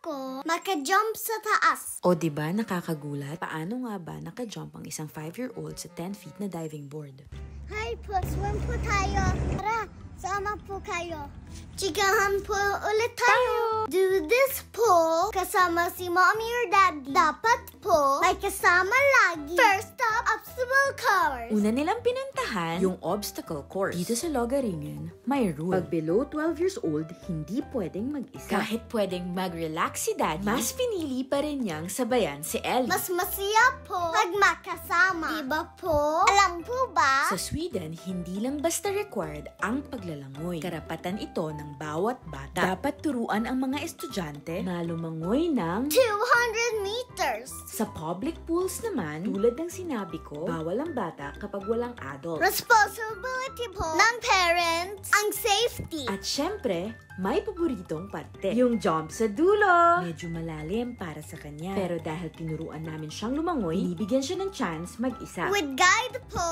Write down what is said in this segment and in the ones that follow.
ko maka-jump sa taas. O diba nakakagulat? Paano nga ba naka-jump ang isang 5-year-old sa 10 feet na diving board? Hi po, swim po tayo. Tara, sama po kayo. Chikahan po ulit tayo. Do this po kasama si mommy or daddy. Dapat po may kasama lagi. First stop, obstacle course. Una nilang pinuntahan yung obstacle course. Dito sa Logaringen, may rule. Pag below 12 years old, hindi pwedeng mag-isa. Kahit pwedeng mag-relax si daddy, mas pinili pa rin niyang sabayan si Ellie. Mas masaya po pag makasama. Diba po? Alam po ba? Sa Sweden, hindi lang basta required ang paglalangoy. Karapatan ito ng bawat bata. Dapat turuan ang mga estudyante na lumangoy ng 200 meters. Sa public pools naman, tulad ng sinabi ko, bawal ang bata kapag walang adult. Responsibility po ng parents ang safety. At syempre, may paboritong parte. Yung jump sa dulo. Medyo malalim para sa kanya. Pero dahil tinuruan namin siyang lumangoy, binibigyan siya ng chance mag-isa. With guide po,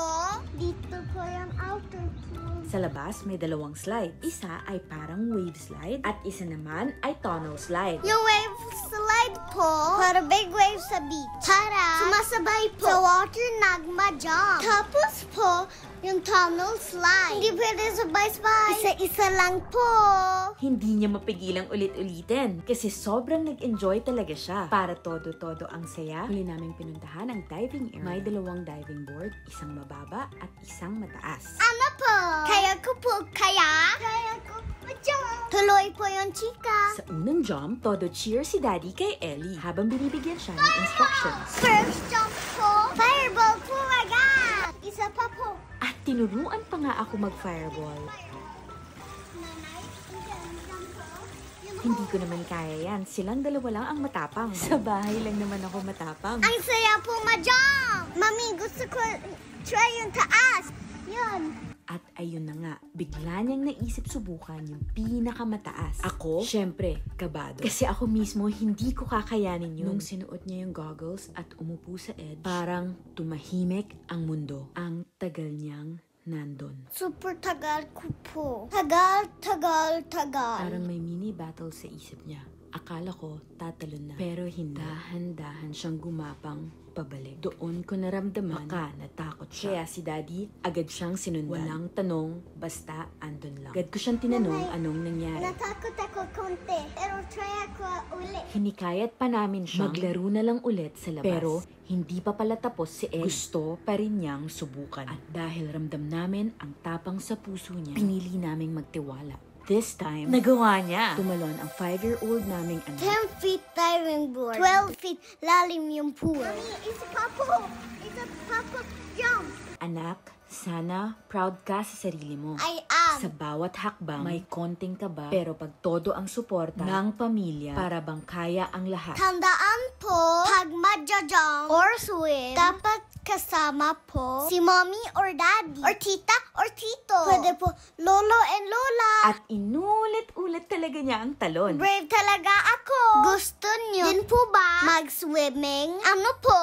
dito po yung outer pool. Sa labas, may dalawang slide. Isa ay parang wave slide at isa naman ay tunnel slide. Yung wave slide po, para big wave sa beach. Para sumasabay po sa water nagma-jump. Tapos po, yung tunnel slide. Hindi pwede sabay-sabay. Isa-isa lang po. Hindi niya mapigilang ulit-ulitin kasi sobrang nag-enjoy talaga siya. Para todo-todo ang saya, huli naming pinuntahan ang diving area. May dalawang diving board, isang mababa at isang mataas. Ano po? Kaya ko po, kaya ko po jump. Tuloy po yung chika. Sa unang jump, todo cheer si Daddy kay Ellie habang binibigyan siya ng instructions. First jump po, fireball po agad. Isa pa po. At tinuruan pa nga ako mag-fireball. Hindi ko naman kaya yan. Silang dalawa lang ang matapang. Sa bahay lang naman ako matapang. Ang saya po ma-jump. Mami, gusto ko try yung taas. Yun. At ayun na nga, bigla niyang naisip subukan yung pinakamataas. Ako, syempre, kabado. Kasi ako mismo, hindi ko kakayanin yun. Nung sinuot niya yung goggles at umupo sa edge, parang tumahimik ang mundo. Ang tagal niyang nandun. Super tagal ko po. Tagal. Parang may mini battle sa isip niya. Akala ko tatalon na. Pero hindi. Dahan-dahan siyang gumapang pabalik. Doon ko naramdaman baka natakot siya. Kaya si Daddy agad siyang sinundan. Walang tanong, basta andun lang. Agad ko siyang tinanong anong nangyari. Natakot ako konti. Pero try ako ulit. Hinikayat pa namin siyang maglaro na lang ulit sa labas. Pero hindi pa pala tapos si Ed. Gusto pa rin niyang subukan. At dahil ramdam namin ang tapang sa puso niya, pinili naming magtiwala. This time, nagawa niya. Tumalon ang 5-year-old naming anak. 10 feet diving board. 12 feet lalim yung pool. Mami, isa pa po. Jump. Anak, sana proud ka sa sarili mo. I am. Sa bawat hakbang, may konting kaba, pero pag todo ang suporta ng pamilya, para bang kaya ang lahat. Tandaan po, pag magja-jump or swim, dapat kasama po si mommy or daddy, or tita or tito. Pwede po lolo and lola. At inulit-ulit talaga niya ang talon. Brave talaga ako. Gusto niyo din po ba mag-swimming? Ano po?